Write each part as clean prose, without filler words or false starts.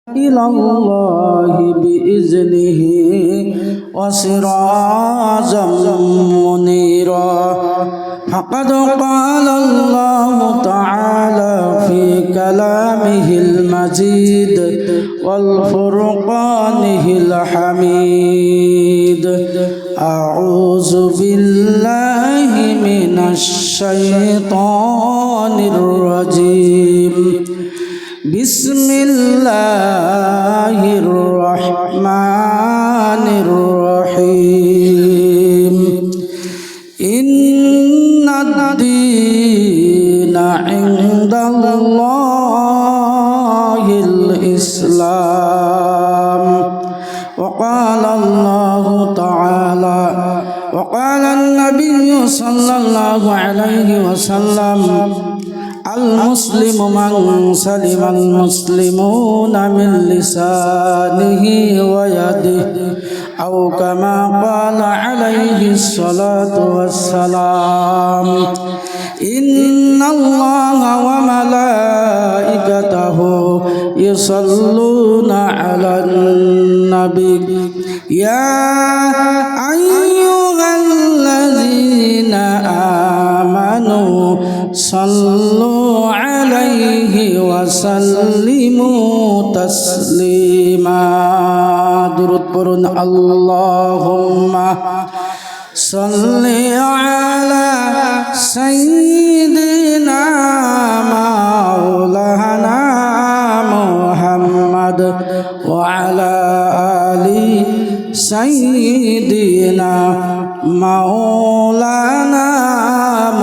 إلى الله بإذنه وسراجا منيرا فقد قال الله تعالى في كلامه المجيد والفرقانه الحميد أعوذ بالله من الشيطان الرجيم بسم الله الرحمن الرحيم إن الدين عند الله الإسلام وقال الله تعالى وقال النبي صلى الله عليه وسلم المسلم من سلم المسلمون من لسانه ويده أو كما قال عليه الصلاة والسلام إن الله وملائكته يصلون على النبي يا أيها الذين آمنوا صلوا عليه وسلموا تسليما درود পড়ুন اللهم صل على سيدنا مولانا محمد وعلى آل سيدنا مولانا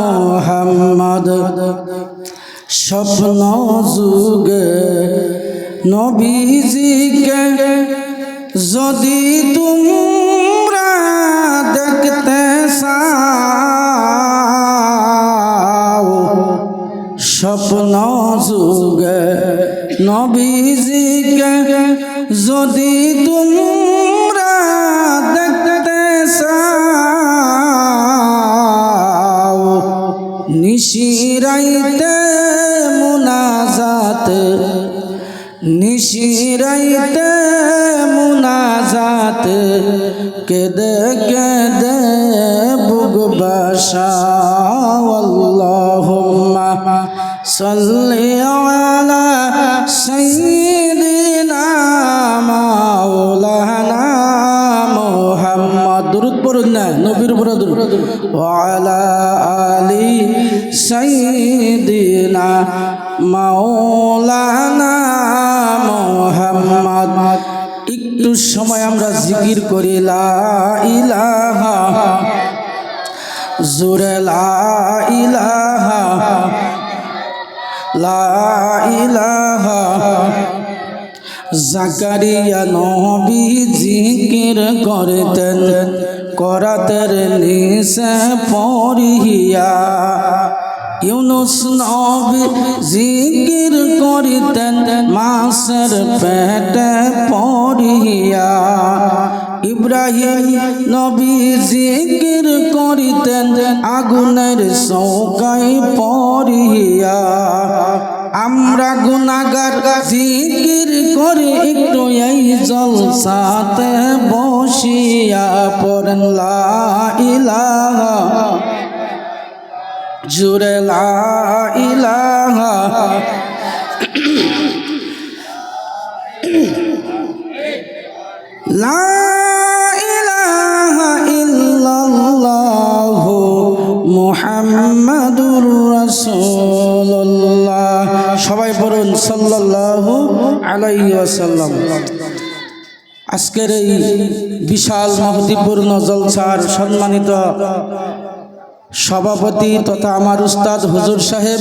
محمد স্বপ্ন যুগে নবীজিকে যদি তোমরা দেখতে চাও স্বপ্ন যুগে নবীজিকে যদি তোমরা দেখতে চাও নিশিরাইতে নিশিরাইতে মুনাজাত কেদে কেদে বুক বাসাও আল্লাহুম্মা সাল্লি আলা সাইয়্যিদিনা মাওলানা মুহাম্মদ দুরূদ পড়ুন না নবীর উপর দুরূদ ওয়া আলা আলি সাইয়্যিদিনা মাওলানা মুহাম্মদ একটু সময় আমরা জিকির করি লা ইলাহা জোরে লা ইলাহা লা ইলাহা জাকারিয়া নবী জিকির করতেন করাতের নিসে পড়িয়া ইউনুস নবী জিকির করিতেন মাছের পেটে পড়িয়া ইব্রাহিম নবী জিকির করিতেন আগুনের চৌকায় পড়িয়া আমরা গুনাহগার জিকির করি একটু এই জলসাতে বসিয়া পড়েন লা ইলাহা জোরে লা ইলাহা লা ইলাহা ইল্লাল্লাহু মুহাম্মাদুর রাসূলুল্লাহ সবাই পড়ুন সাল্লাল্লাহু আলাইহি ওয়াসাল্লাম। আজকের এই বিশাল মহতিপূর্ণ জলসার সম্মানিত সভাপতি তথা আমার উস্তাদ হুজুর সাহেব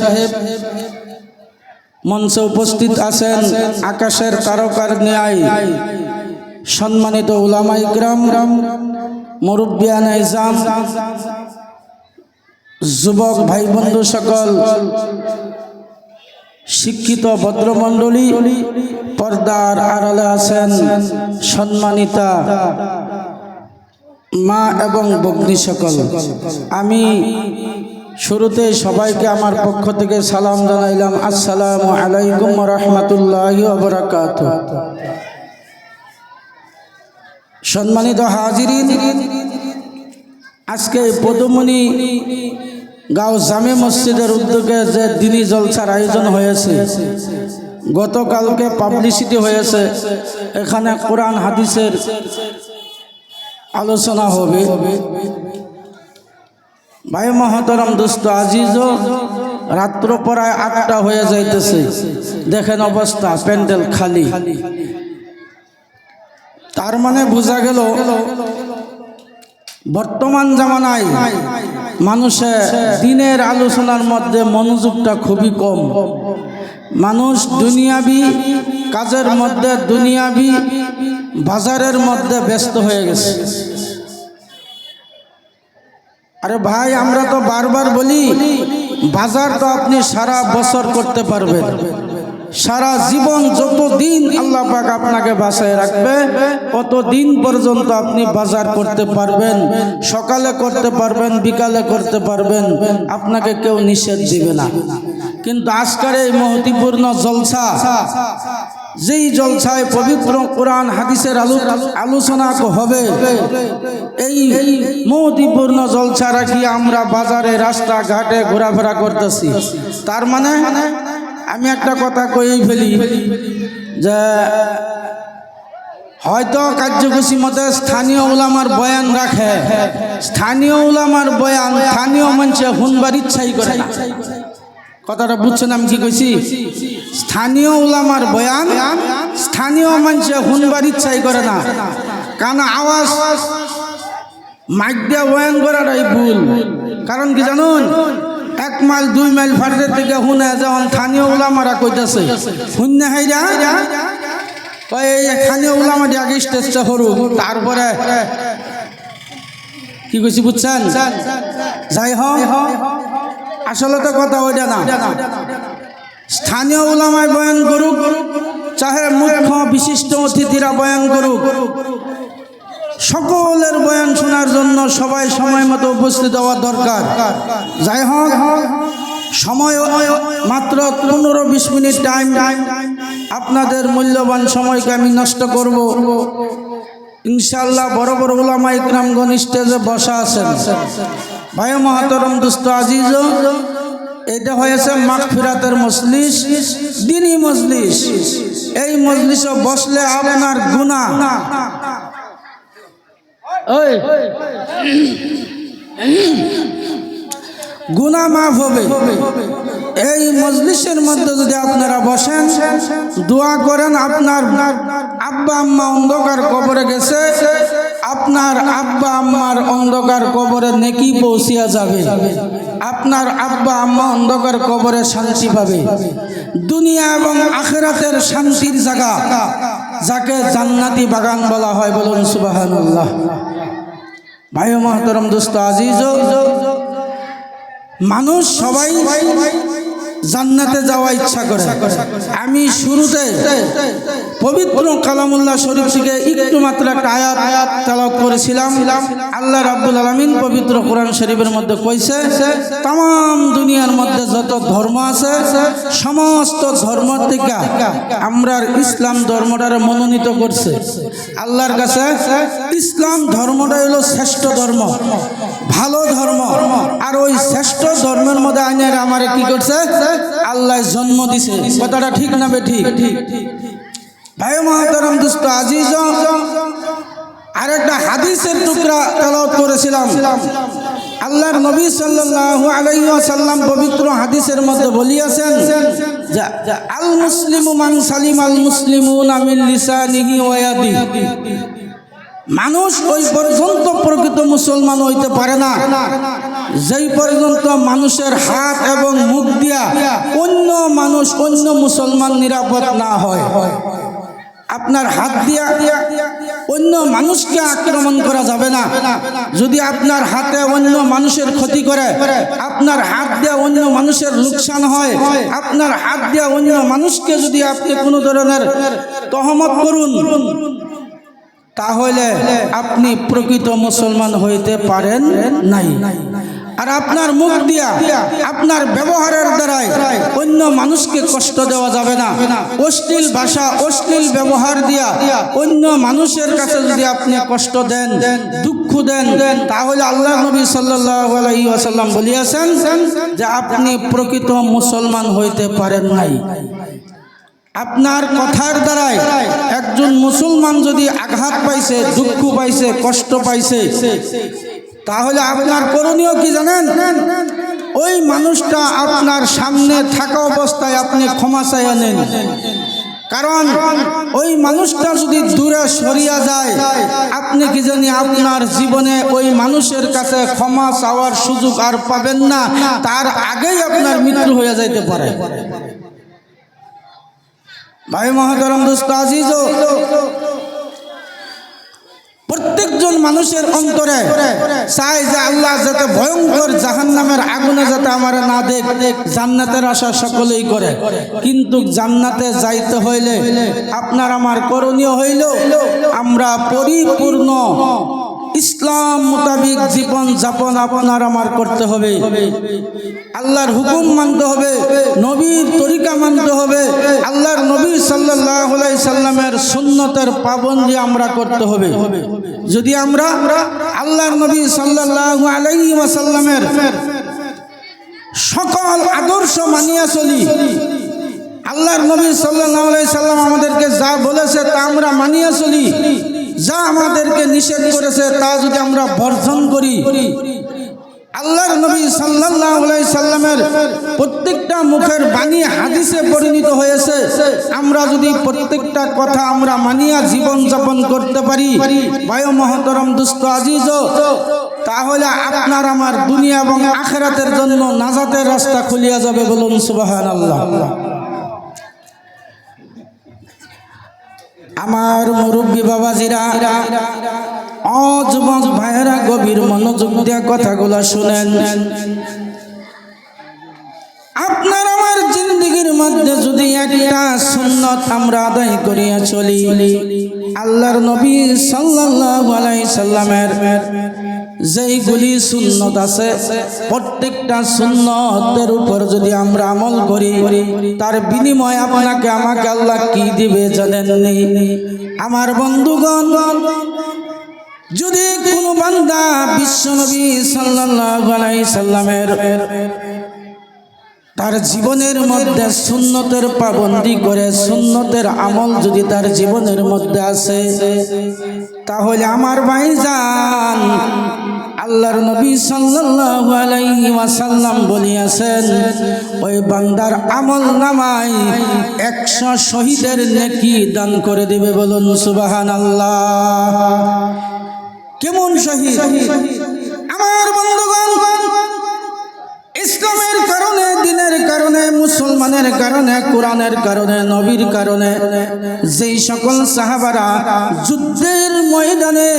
মঞ্চে উপস্থিত আছেন আকাশের তারকার ন্যায় সম্মানিত উলামা ইকরাম মুরব্বিয়ান ইজাম যুবক ভাই বন্ধু সকল শিক্ষিত ভদ্রমণ্ডলী পর্দার আড়ালে আছেন সম্মানিতা মা এবং ভগ্নী সকল আমি শুরুতে সবাইকে আমার পক্ষ থেকে সালাম জানাইলাম, আসসালামু আলাইকুম ওয়া রাহমাতুল্লাহি ওয়া বারাকাতুহু। সম্মানিত হাজিরিন, আজকে পদুমণি গাঁও জামে মসজিদের উদ্যোগে যে দিনী জলসার আয়োজন হয়েছে, গতকালকে পাবলিসিটি হয়েছে। এখানে কোরআন হাদিসের আলোচনা হবে। ভাই মহতরম দোস্ত আজিজ, রাত্র প্রায় ৮টা হয়ে যাইতেছে, দেখেন অবস্থা, প্যান্ডেল খালি। তার মানে বোঝা গেল বর্তমান জামানায় মানুষের দিনের আলোচনার মধ্যে মনোযোগটা খুবই কম। মানুষ দুনিয়াবি কাজের মধ্যে, দুনিয়াবি বাজারের মধ্যে ব্যস্ত হয়ে গেছে। আরে ভাই, আমরা তো বারবার বলি, বাজার তো আপনি সারা বছর করতে পারবেন, সারা জীবন যতদিন আল্লাহ পাক আপনাকে বাঁচায় রাখবে ততদিন পর্যন্ত আপনি বাজার করতে পারবেন। সকালে করতে পারবেন, বিকালে করতে পারবেন, আপনাকে কেউ নিষেধ দিবে না। কিন্তু আজকের এই মহত্বপূর্ণ জলসা, যেই জলসায় পবিত্র কোরআন হাদিসের আলোচনা হবে, এই মহত্বপূর্ণ জলসা রাখি আমরা বাজারে রাস্তাঘাটে ঘোরাফেরা করতেছি। তার মানে আমি একটা কথা কয়েই ফেলি যে হয়তো কার্যসূচী মতে স্থানীয় উলামার বয়ান রাখে, স্থানীয় উলামার বয়ান স্থানীয় মানুষে শুনবার ইচ্ছাই করে না। কথাটা বুঝছেন আমি কি কইছি? স্থানীয় উলামার বয়ান স্থানীয় মানুষে শুনবার ইচ্ছাই করে না, কারণ আওয়াজ মাইক দিয়ে বয়ান করাটাই ভুল। কারণ কি জানুন, 1 মাইল 2 মাইল ফার্দের থেকে শুনে যখন স্থানীয় উলামারা কইতেছে, শুনে হাইরা এই স্থানীয় উলামাটি আগে স্টেজটা করুক, তারপরে কি কইছি বুঝছেন? যাই হোক, আসলে তো কথা ওইটা না। স্থানীয় উলামায় বয়ান করুক, চাহে মুখ্য বিশিষ্ট অতিথিরা বয়ান করুক, সকলের বয়ান শোনার জন্য সবাই সময় মতো উপস্থিত হওয়া দরকার। যাই হোক, সময় মাত্র 15-20 মিনিট টাইম, আপনাদের মূল্যবান সময়কে আমি নষ্ট করব। ইনশাআল্লাহ বড় বড় উলামা ইকরামগণ স্টেজে বসা আছেন। ভাই মহতরম দোস্ত আজিজ, এটা হয়েছে মাগফিরাতের মজলিস, দ্বীনি মজলিস। এই মজলিসে বসলে আপনার গুনাহ গুনাহ মাফ হবে। এই মজলিসের মধ্যে যদি আপনারা বসেন, দোয়া করেন, আপনার আব্বা আম্মা অন্ধকার কবরে গেছে, আপনার আব্বা আম্মার অন্ধকার কবরে নেকি পৌঁছিয়া যাবে, আপনার আব্বা আম্মা অন্ধকার কবরে শান্তি পাবে। দুনিয়া এবং আখিরাতের শান্তির জায়গা, যাকে জান্নাতি বাগান বলা হয়, বলুন সুবহানাল্লাহ। ভাই মহতরম দোস্ত আজিজ, মানুষ সবাই জান্নাতে যাওয়া ইচ্ছা করে। আমি শুরুতে পবিত্র কালামুল্লাহ শরীফ থেকে একটু মাত্র একটা আয়াত তেলাওয়াত করেছিলাম। আল্লাহ রাব্বুল আলামিন পবিত্র কোরআন শরীফের মধ্যে কইছে, তাম দুনিয়ার মধ্যে যত ধর্ম আছে, সমস্ত ধর্ম থেকে আমরা ইসলাম ধর্মটারে মনোনীত করছে আল্লাহর কাছে। ইসলাম ধর্মটাই হলো শ্রেষ্ঠ ধর্ম, ভালো ধর্ম। আর ওই শ্রেষ্ঠ ধর্মের মধ্যে আইনের আমারে কি করছে? আল্লাহ জন্ম দিছে। কথাটা ঠিক না বেঠিক? ভাই মহতরম দোস্ত আজিজ, আরেকটা হাদিসের টুকরা তেলাওয়াত করেছিলাম। আল্লাহর নবী সাল্লাল্লাহু আলাইহি ওয়াসাল্লাম পবিত্র হাদিসের মধ্যে বলিয়াছেন, আল মুসলিমু মান সালিমাল মুসলিমুনা মিন লিসানিহি ওয়া ইয়াদিহি। মানুষ ওই পর্যন্ত প্রকৃত মুসলমান হইতে পারে না যেই পর্যন্ত মানুষের হাত এবং মুখ দিয়া অন্য মানুষ, অন্য মুসলমান নিরাপদ না হয়। আপনার হাত দিয়া অন্য মানুষকে আক্রমণ করা যাবে না। যদি আপনার হাতে অন্য মানুষের ক্ষতি করে, আপনার হাত দিয়ে অন্য মানুষের লোকসান হয়, আপনার হাত দিয়ে অন্য মানুষকে যদি আপনি কোনো ধরনের তহমত করুন, তাহলে আপনি প্রকৃত মুসলমান হইতে পারেন নাই। আর আপনার মুখ দিয়া আপনার ব্যবহারের দ্বারাই অন্য মানুষকে কষ্ট দেওয়া যাবে না। অশ্লীল ভাষা অশ্লীল ব্যবহার দিয়া অন্য মানুষের কাছে যদি আপনি কষ্ট দেন দুঃখ দেন তাহলে আল্লাহ নবী সাল্লাল্লাহু আলাইহি ওয়াসাল্লাম বলিয়াছেন যে আপনি প্রকৃত মুসলমান হইতে পারেন নাই। আপনার কথার দ্বারাই একজন মুসলমান যদি আঘাত পাইছে দুঃখ পাইছে কষ্ট পাইছে তাহলে আপনার করণীয় কি জানেন? ওই মানুষটা আপনার সামনে থাকা অবস্থায় আপনি ক্ষমা চাইয়া নেন। কারণ ওই মানুষটা যদি দূরে সরিয়া যায় আপনি কি জানি আপনার জীবনে ওই মানুষের কাছে ক্ষমা চাওয়ার সুযোগ আর পাবেন না, তার আগেই আপনার মৃত্যু হয়ে যাইতে পারে। ভাই মহতরম দোস্ত আজিজ, প্রত্যেকজন মানুষের অন্তরে চায় যে আল্লাহ যাতে ভয়ঙ্কর জাহান্নামের আগুনে যাতে আমার না দেখ, জান্নাতের আশা সকলেই করে। কিন্তু জান্নাতে যাইতে হইলে আপনার আমার করণীয় হইল আমরা পরিপূর্ণ ইসলাম মোতাবিক জীবন যাপন আপনার আমার করতে হবে। আল্লাহর হুকুম মানতে হবে, নবীর তরিকা মানতে হবে, আল্লাহর নবী সাল্লাল্লাহু আলাইহি সাল্লামের সুন্নতের পাবন্দি আমরা করতে হবে। যদি আমরা আল্লাহর নবী সাল্লাল্লাহু আলাইহি ওয়াসাল্লামের সকল আদর্শ মানিয়া চলি, আল্লাহর নবী সাল্লাল্লাহু আলাইহি সাল্লাম আমাদেরকে যা বলেছে তা আমরা মানিয়া চলি, যা আমাদেরকে নিষেধ করেছে তা যদি আমরা বর্জন করি, আল্লাহর নবী সাল্লাল্লাহু আলাইহি সাল্লামের প্রত্যেকটা মুখের বাণী হাদিসে পরিণত হয়েছে, আমরা যদি প্রত্যেকটা কথা আমরা মানিয়া জীবন যাপন করতে পারি ভাই মহতরম দোস্ত আজিজ, তাহলে আপনার আমার দুনিয়া এবং আখিরাতের জন্য নাজাতের রাস্তা খুলিয়া যাবে। বলুন সুবহানাল্লাহ। আমার মুরব্বী বাবাজিরা, যুবক ভাইয়েরা, গভীর মনোযোগ দিয়ে কথাগুলো শুনেন। আপনার আমার জিন্দেগির মধ্যে যদি একটা সুন্নত আমরা আদায় করিয়া চলি, আল্লাহর নবী সাল্লাল্লাহু আলাইহি সাল্লামের যেইগুলি সুন্নত আছে প্রত্যেকটা সুন্নতের উপর যদি আমরা আমল করি তার বিনিময়ে আপনাকে আমাকে আল্লাহ কি দিবে জানেননি? আমার বন্ধুগণ, যদি কোনো বান্দা বিশ্বনবী সাল্লাল্লাহু আলাইহি সাল্লামের তার জীবনের মধ্যে সুন্নতের পাবন্দি করে, সুন্নতের আমল যদি তার জীবনের মধ্যে আসে, তাহলে আমার ভাইজান আল্লাহর নবী সাল্লাল্লাহু আলাইহি ওয়াসাল্লাম বলিয়াছেন ওই বান্দার আমল নামায় 100 শহীদের নেকি দান করে দিবে। বলুন সুবহানাল্লাহ। কেমন শহীদ? আমার বন্ধুগণ, ইসলামের কারণে, দিনের কারণে, মুসলমানের কারণে, কোরআনের কারণে, নবীর কারণে যেই সকল সাহাবারা যুদ্ধের ময়দানে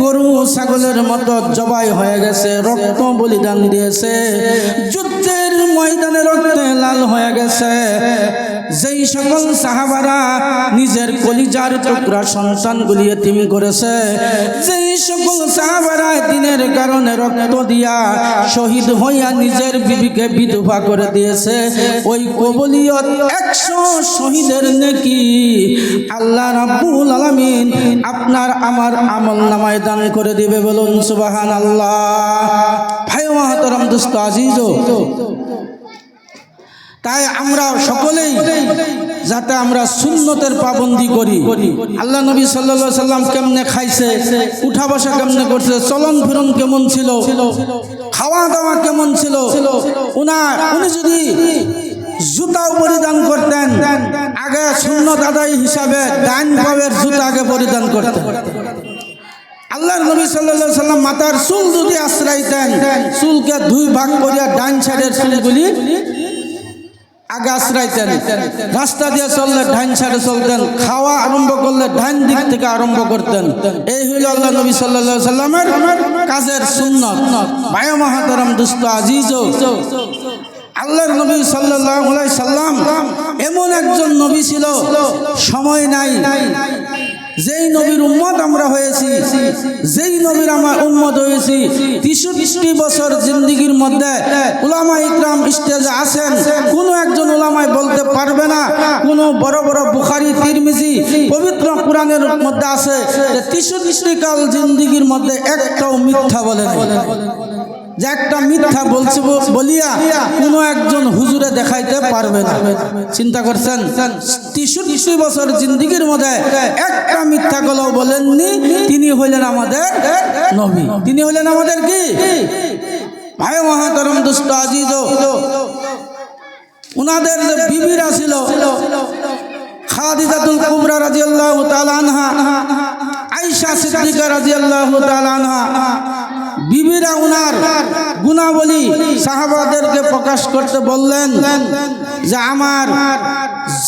গরু ছাগলের মতো জবাই হয়ে গেছে, রক্ত বলিদান দিয়েছে, যুদ্ধের ময়দানে রক্তে লাল হয়ে গেছে, যেই সকল সাহাবারা নিজের কলিজার টুকরা সন্তানগুলি এতিম করেছে, যেই সকল সাহাবারা দিনের কারণে রক্ত দিয়া শহীদ হইয়া নিজের বিবিকে বিধবা করে দিয়েছে, ওই কবুলিয়ত 100 শহীদের নেকি আল্লাহ রাব্বুল আলামিন আপনার আমার আমল নামায় দান করে দিবে। বলুন সুবহানাল্লাহ। ভাই মুহতারাম দোস্ত আজিজ, তাই আমরা সকলেই যাতে আমরা সুন্নতের পাবন্দি করি। আল্লাহ নবী সাল্লাল্লাহু আলাইহি সাল্লাম কেমনে খাইছে, উঠা বসা কেমনে করছে, চলন ফিরন কেমন ছিল, খাওয়া দাওয়া কেমন ছিল, উনি যদি জুতাও পরিধান করতেন আগে সুন্নত আদায় হিসাবে ডান পায়ের জুতা আগে পরিধান করতেন। আল্লাহর নবী সাল্লাল্লাহু আলাইহি সাল্লাম মাথার চুল যদি আশ্রাইতেন, চুলকে 2 ভাগ করিয়া ডান সাইডের চুলগুলি আগে আশ্রাইতেন, রাস্তা দিয়ে চললে ডান সাইডে চলতেন, খাওয়া আরম্ভ করলে ডান দিক থেকে আরম্ভ করতেন। এই হইল আল্লাহ নবী সাল্লাল্লাহু আলাইহি সাল্লামের কাজের সুন্নত। ভাই মুহতারাম দোস্ত আজিজ, আল্লাহর নবী সাল্লাল্লাহু আলাইহি সাল্লাম এমন একজন নবী ছিল, সময় নাই যেই নবীর উম্মত আমরা হয়েছি, যেই নবীর আমার উম্মত হয়েছি, 63 বছর জিন্দেগির মধ্যে উলামা ইকরাম স্টেজে আছেন, কোনো একজন উলামায় বলতে পারবে না, কোনো বড় বড় বুখারী তিরমিজি পবিত্র কোরআনের মধ্যে আছে যে 63 কাল জিন্দেগির মধ্যে একটাও মিথ্যা বলে নাই। যে একটা মিথ্যা বলছে বলিয়া কোনো একজন হুজুরে দেখাইতে পারবে না। চিন্তা করছেন, 63 বছর জিন্দেগির মধ্যে একটা মিথ্যা কথা বলেননি। তিনি হইলেন আমাদের নবী, তিনি হইলেন আমাদের কি ভাই মহাতরম দুষ্ট আজিজ। উনাদের যে বিবিরা ছিল, খাদিজাতুল কুবরা রাদিয়াল্লাহু তাআলা আনহা, আয়েশা সিদ্দিকা রাদিয়াল্লাহু তাআলা আনহা, বিবিরা উনার গুণাবলী সাহাবাদেরকে প্রকাশ করতে বললেন যে আমার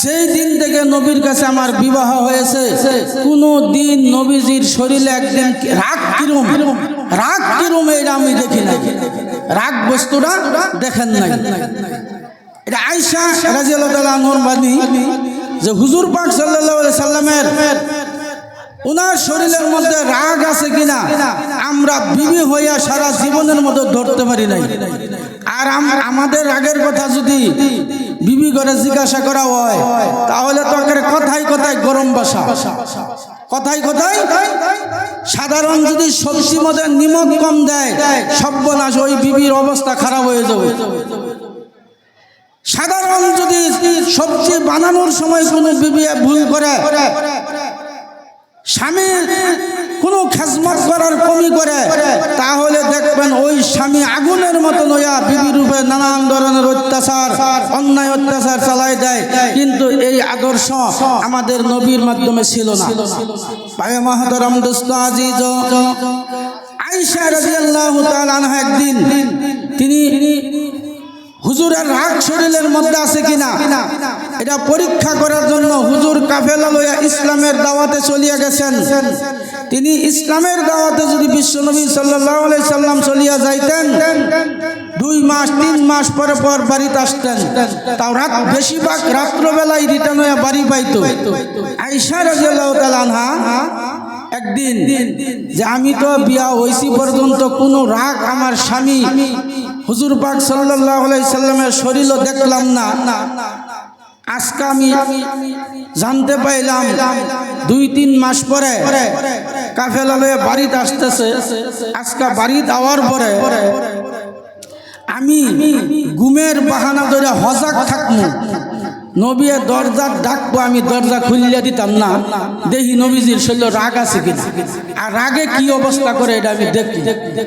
যেই দিন থেকে নবীর কাছে আমার বিবাহ হয়েছে, কোনো দিন নবীজির শরীরে একদিন রাগ কিরম এটা আমি দেখি নাই, রাগ বস্তুটা দেখেন নাই। এটা আয়েশা রাদিয়াল্লাহু তাআলা আনহার বাণী যে হুজুর পাক সাল্লাল্লাহু আলাইহি সাল্লামের উনার শরীরের মধ্যে রাগ আছে কিনা আমরা বিবি হইয়া সারা জীবনের মধ্যে ধরতে পারি নাই। আর আমাদের রাগের কথা যদি বিবি করে জিজ্ঞাসা করা হয় তাহলে তো কথায় কথায় গরম ভাষা, কথায় কথায় সাধারণ যদি সবজির মধ্যে নিমক কম দেয় সর্বনাশ, ওই বিবির অবস্থা খারাপ হয়ে যাবে। সাধারণ যদি সবজি বানানোর সময় কোনো বিবি ভুল করে, স্বামীর কোনো খেজমত করার কমি করে, তাহলে দেখবেন ওই স্বামী আগুনের মতো নয়া বিবির রূপে নানান ধরনের অত্যাচার, অন্যায় অত্যাচার চালাই দেয়। কিন্তু এই আদর্শ আমাদের নবীর মাধ্যমে ছিল না। ভাই মহতরম দোস্ত আজিজ, আয়েশা রাদিয়াল্লাহু তাআলা আনহা একদিন তিনি হুজুরের রাগ শরীরের মধ্যে আছে কিনা এটা পরীক্ষা করার জন্য হুজুর কাফেলা লইয়া ইসলামের দাওয়াতে চলিয়া গেছেন। তিনি ইসলামের দাওয়াতে যদি বিশ্বনবী সাল্লাল্লাহু আলাইহি সাল্লাম চলিয়া যাইতেন, 2 মাস 3 মাস পরে পর বাড়িতে আসতেন, তাও রাত বেশিরভাগ রাত্রবেলায় রিটার্ন হইয়া বাড়ি পাইতো। আয়েশা রাদিয়াল্লাহু তাআলা আনহা একদিন যে আমি তো বিয়া হইছি পর্যন্ত কোনো রাগ আমার স্বামী হুজুর পাক সাল্লাল্লাহু আলাইহি সাল্লামের শরীরও দেখলাম না, আজকে আমি জানতে পাইলাম 2-3 মাস পরে কাফেলা লয়ে বাড়িতে আসতেছে। আজকে বাড়িতে আওয়ার পরে আমি ঘুমের বাহানা ধরে হজাক থাকবো, নবীর দরজার ডাকবো, আমি দরজা খুলিয়া দিতাম না, দেখি নবীজির শরীরে রাগ আছে কিনা, আর রাগে কি অবস্থা করে এটা আমি দেখি।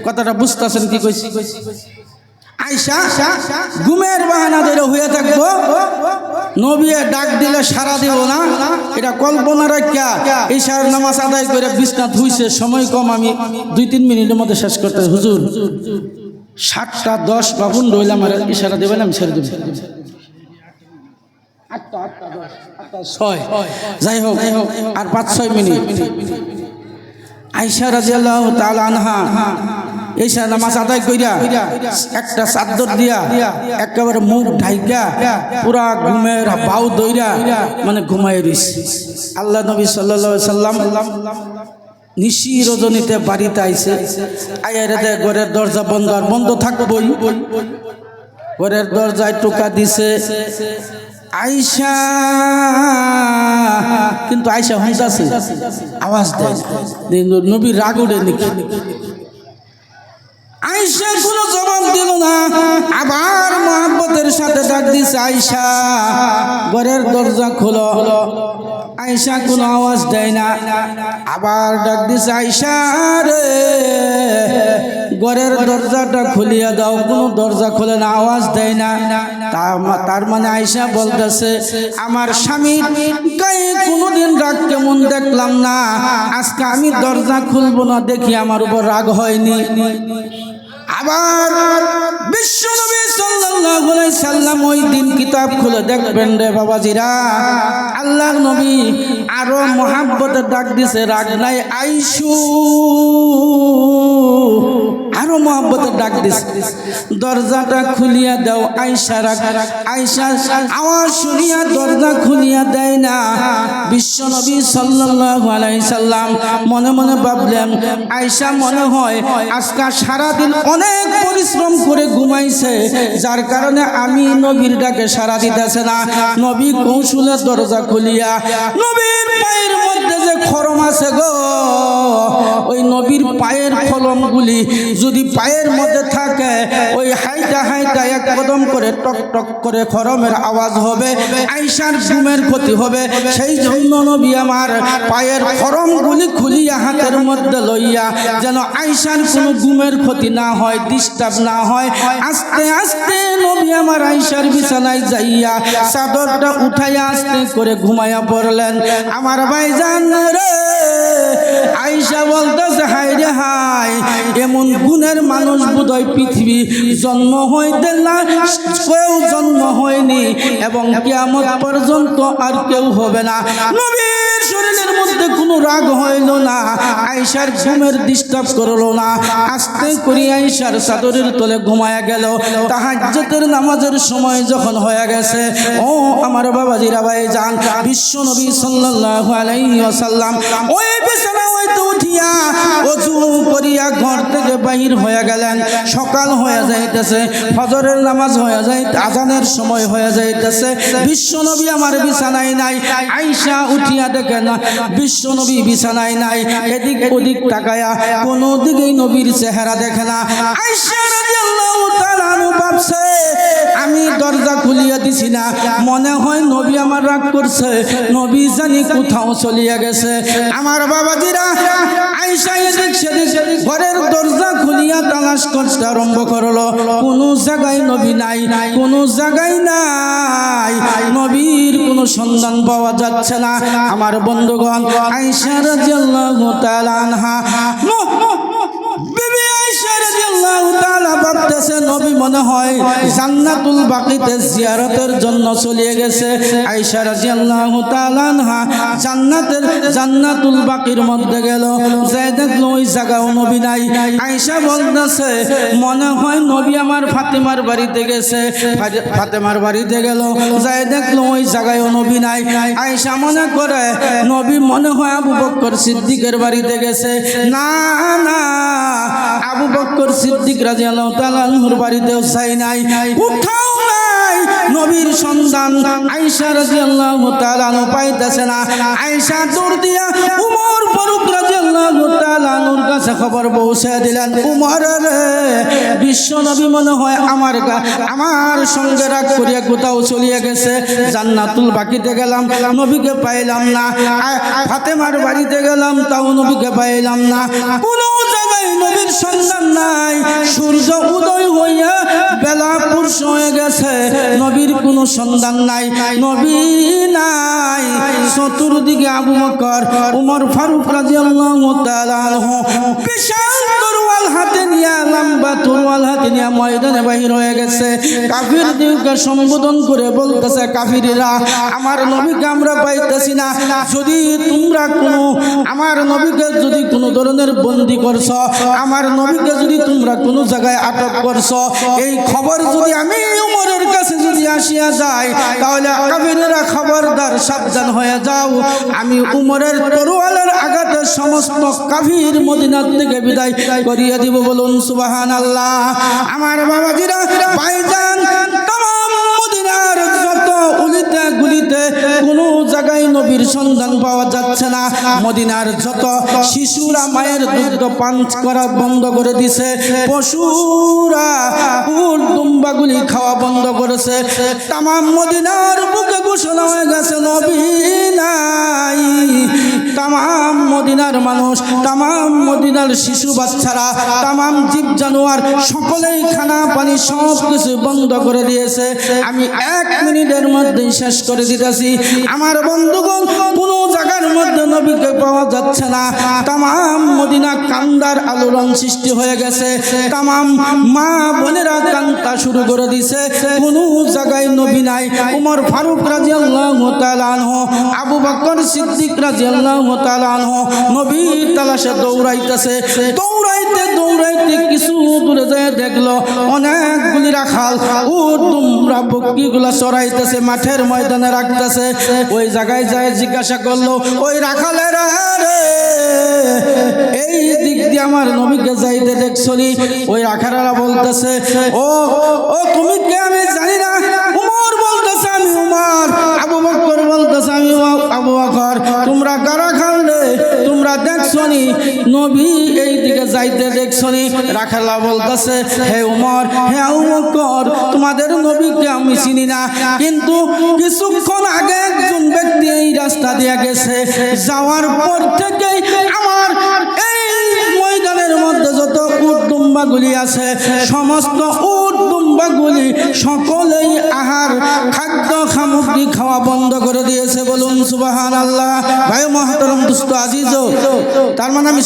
কথাটা বুঝতেছেন কি কইছি? আয়েশা ঘুমের বাহানা ধরে হয়ে থাকবো, নবী ডাক দিলে সারা দিব না, এটা কল্পনা রাখিয়া ঈশার নামাজ আদায় করে বিছনা ধুইছে, সময় কম, আমি 2-3 মিনিটের মধ্যে শেষ করতে। হুজুর 7:10 বাবুন রইলাম, আর ইশারা দেবেন আমি ছেড়ে দেব। 8:06 যাই হোক আর 5-6 মিনিট। আয়েশা রাদিয়াল্লাহু তাআলা আনহা ঈশা নামাজ আদায় কইরা একটা চাদর দিয়া একেবারে মুখ ঢাইকা পুরা ঘুমের বাউ দইরা মানে ঘুমায় রইছে। আল্লাহ নবী সাল্লাল্লাহু আলাইহি সাল্লাম নিশি রজনীতে বাড়িতে আইছে, আয়ারে দে ঘরের দরজা বন্ধ, আর বন্ধ থাকবই, ঘরের দরজায় টোকা দিছে আয়েশা, কিন্তু আয়েশা হুঁসাছে, আওয়াজ দেয়, নবীর রাগ উঠে নাকি। আয়েশা কোনো জবাব দিল না, আবার মহব্বতের সাথে ডাক দিছে, আয়েশা ঘরের দরজা খোলো। আয়েশা কোনো আওয়াজ দেয় না, আবার ডাক দিছে, আয়েশা রে ঘরের দরজাটা খুলিয়া দাও, কোনো দরজা খোলে না, আওয়াজ দেয় না। তার মানে আয়েশা বলতেছে আমার স্বামী গায়ে কোনোদিন রাগ কেমন দেখলাম না, আজকে আমি দরজা খুলবো না দেখি আমার উপর রাগ হয়নি। আবার বিশ্বনবী সাল্লাল্লাহু আলাইহি সাল্লাম ওই দিন কিতাব খুলে দেখবেন রে বাবাজিরা, আল্লাহর নবী আরো মহাব্বতে ডাক দিছে, রাগ নাই আইসু, আরো মহাব্বতে ডাক দিছে, দরজাটা খুলিয়া দাও আয়েশা। আয়েশা আওয়াজ শুনিয়া দরজা খুলিয়া দেয় না। বিশ্বনবী সাল্লাল্লাহু আলাইহি সাল্লাম মনে মনে ভাবলেন, আয়েশা মনে হয় আজকে সারাদিন অনেক পরিশ্রম করে ঘুমাইছে, যার কারণে আমি নবীর ডাকে সাড়া দিতেছে না। নবী কৌশলে দরজা খুলিয়া, নবীর পায়ের মধ্যে যে খরম আছে গো, ওই নবীর পায়ের খলমগুলি যদি পায়ের মধ্যে থাকে, ওই হাইটা হাইটা এক কদম করে টক টক করে খরমের আওয়াজ হবে, আয়েশার ঘুমের ক্ষতি হবে। সেই জন্য নবী আমার পায়ের খরমগুলি খুলিয়া হাতের মধ্যে লইয়া, যেন আয়েশার কোনো ঘুমের ক্ষতি না হয়, ডিস্টার্ব না হয়, আস্তে আস্তে নবী আমার আয়েশার বিছানায় যাইয়া চাদরটা উঠাইয়া আস্তে করে ঘুমাইয়া পড়লেন। আমার ভাইজান রে, আয়েশা বলতেছে, হাই রে হাই, এমন গুণের মানুষ বোধহয় পৃথিবী জন্ম হইতে না, কেউ জন্ম হয়নি এবং কিয়ামত পর্যন্ত আর কেউ হবে না। নবীর শরীরের মধ্যে কোনো রাগ হইল না, আয়েশার ঘুমের ডিস্টার্ব করলো না, আস্তে করে আয়েশার চাদরের তলে ঘুমায়া গেল। তাহাজ্জুদের নামাজের সময় যখন হয়ে গেছে, ও আমার বাবাজিরা ভাইজান, বিশ্বনবী সাল্লাল্লাহু আলাইহি ওয়াসাল্লাম ওই বিছানা হইতে উঠিয়া ওযু করিয়া ঘর থেকে বাহির হয়ে গেলেন। সকাল হয়ে যাইতেছে, ফজরের নামাজ হয়ে যায়, আজানের সময় হয়ে যাইতেছে, বিশ্বনবী আমার বিছানায় নাই। আয়েশা উঠিয়া দেখে না বিশ্বনবী বিছানায় নাই, এদিক ওদিক তাকায়া কোনো দিকেই নবীর চেহারা দেখে না। আয়েশা রাদিয়াল্লাহু তাআলা ভাবছে, আমি দরজা খুলিয়া দিছি না, মনে হয় নবী আমার রাগ করছে, নবী জানি কোথাও চলিয়া গেছে। আমার বাবাজিরা, আয়েশা এদিক সেদিক ঘরের দরজা খুলিয়া তালাশ করতে আরম্ভ করলো, কোনো জায়গায় নবী নাই, কোনো জায়গায় নাই, নবীর কোনো সন্ধান পাওয়া যাচ্ছে না। আমার বন্ধুগণ, আয়েশা রাদিয়াল্লাহু তাআলা আনহা, বিবি আয়েশা রাদিয়াল্লাহু তাআলা ভাবতেছে, নবী মনে হয় জান্নাতুল বাকিতে জিয়ারতের জন্য চলে গেছে। আয়েশা রাদিয়াল্লাহু তাআলা আনহা জান্নাতুল বাকির মধ্যে গেল, যাই দেখলো ওই জায়গাও নবী নাই। আয়েশা বলতেছে, মনে হয় নবী আমার ফাতেমার বাড়িতে গেছে। ফাতেমার বাড়িতে গেল, যাই দেখলো ওই জায়গায়ও নবী নাই। আয়েশা মনে করে নবী মনে হয় আবু বকর সিদ্দিকের বাড়িতে গেছে। না না, আবু বকর সিদ্দিক রাদিয়াল্লাহু তাআলা আনহুর বাড়িতেও যাই নাই, কোথাও নাই নবীর সন্ধান। আয়েশা রাদিয়াল্লাহু তাআলা আনহা পাইতেছে না। আয়েশা দৌড় দিয়া উমর ফারুক রাদিয়াল্লাহু তাআলা আনহুর কাছে খবর পৌঁছে দিলেন, উমর রে, বিশ্বনবী মনে হয় আমার সঙ্গে রাগ করিয়া কোথাও চলিয়ে গেছে। জান্নাতুল বাকিতে গেলাম, নবীকে পাইলাম না। ফাতেমার বাড়িতে গেলাম, তাও নবীকে পাইলাম না। কোনো জায়গায় নবীর সন্ধান নাই। সূর্য উদয় হইয়া বেলা পুরুষ হয়ে গেছে, নবীর কোনো সন্ধান নাই, নবী নাই। চতুর্দিকে আবু বকর, উমর ফারুক রাদিয়াল্লাহু তাআলা আনহু বিশাল তরোয়াল হাতে নিয়ে, লম্বা তরোয়াল হাতে নিয়ে ময়দানে বাহির হয়ে গেছে। কাফিরদেরকে সম্বোধন করে বলতেছে, কাফিরেরা, আমার নবীকে আমরা পাইতেছি না। যদি তোমরা কোনো আমার নবীকে যদি কোনো ধরনের বন্দী করছো, আমার নবীকে যদি তোমরা কোনো জায়গায় আটক করছো, এই খবর যদি আমি উমরের কাছে যদি আসিয়া যায়, তাহলে কাফিরেরা খবরদার, সাবধান হয়ে যাও। আমি উমরের তরোয়ালের আঘাতে সমস্ত কাফির মদিনার থেকে বিদায় করিয়ে দিব। বলুন সুবহানাল্লাহ। আমার বাবাজিরা, ভাইজান, তামাম মদিনার যত উলিতে গুলিতে কোনো জায়গায় নবীর সন্ধান পাওয়া যাচ্ছে না। মদিনার যত শিশুরা মায়ের দুধ পান করা বন্ধ করে দিছে, পশুরা উট দুম্বাগুলি খাওয়া বন্ধ করেছে। তামাম মদিনার বুকে ঘোষণা হয়ে গেছে, নবী নাই। তামাম মদিনার মানুষ, তামাম মদিনার শিশু বাচ্চারা, তামাম জীব জানোয়ার সকলেই খানা পানি সব কিছু বন্ধ করে দিয়েছে। আমি 1 মিনিটের মধ্যেই শেষ করে দিতেছি। আমার বন্ধুগণ, কোনো জায়গার মধ্যে নবীকে পাওয়া যাচ্ছে না। তামাম মদিনা কান্দার আলোড়ন সৃষ্টি হয়ে গেছে। তামাম মা বোনেরা কান্তা শুরু করে দিছে। কোনো জায়গায় নবী নাই। উমর ফারুক রাদিয়াল্লাহু তাআলা আনহু, আবু বকর সিদ্দিক রাদিয়াল্লাহু তাআলা আনহু নবীর তালাশে দৌড়াইতেছে। দৌড়াইতে কিছু দূরে যায় দেখলো অনেকগুলি রাখাল উট দুমরা বকরিগুলা চড়াইতেছে, মাঠের ময়দানে রাখতেছে। ওই জায়গায় যায় জিজ্ঞাসা করলো, ওই রাখালেরা রে, এই দিক দিয়ে আমার নবীকে যাইতে দেখছনি? ওই রাখালেরা বলতেছে, ও তুমি কে আমি জানি না। উমর বলতেছে, আমি উমর। আবু বকর বলতেছে, আমি আবু বকর। তোমরা কারা খালে? তোমরা দেখছনি নবী এই দিকে যাইতে দেখছনি? রাখালা বলতেছে, হে উমর, হে আবু বকর, তোমাদের নবীকে আমি চিনি না, কিন্তু কিছুক্ষণ আগে একজন ব্যক্তি এই রাস্তা দিয়ে গেছে। যাওয়ার পর থেকেই আমার এই ময়দানের মধ্যে যত উট দুম্বাগুলি আছে, সমস্ত উট দুম্বাগুলি সকলেই আহার খাদ্য সামগ্রী খাওয়া বন্ধ করে দিয়েছে। বলুন সুবহানাল্লাহ। ভাই মহতরম দুস্থ আজিজ, তার মানে আমি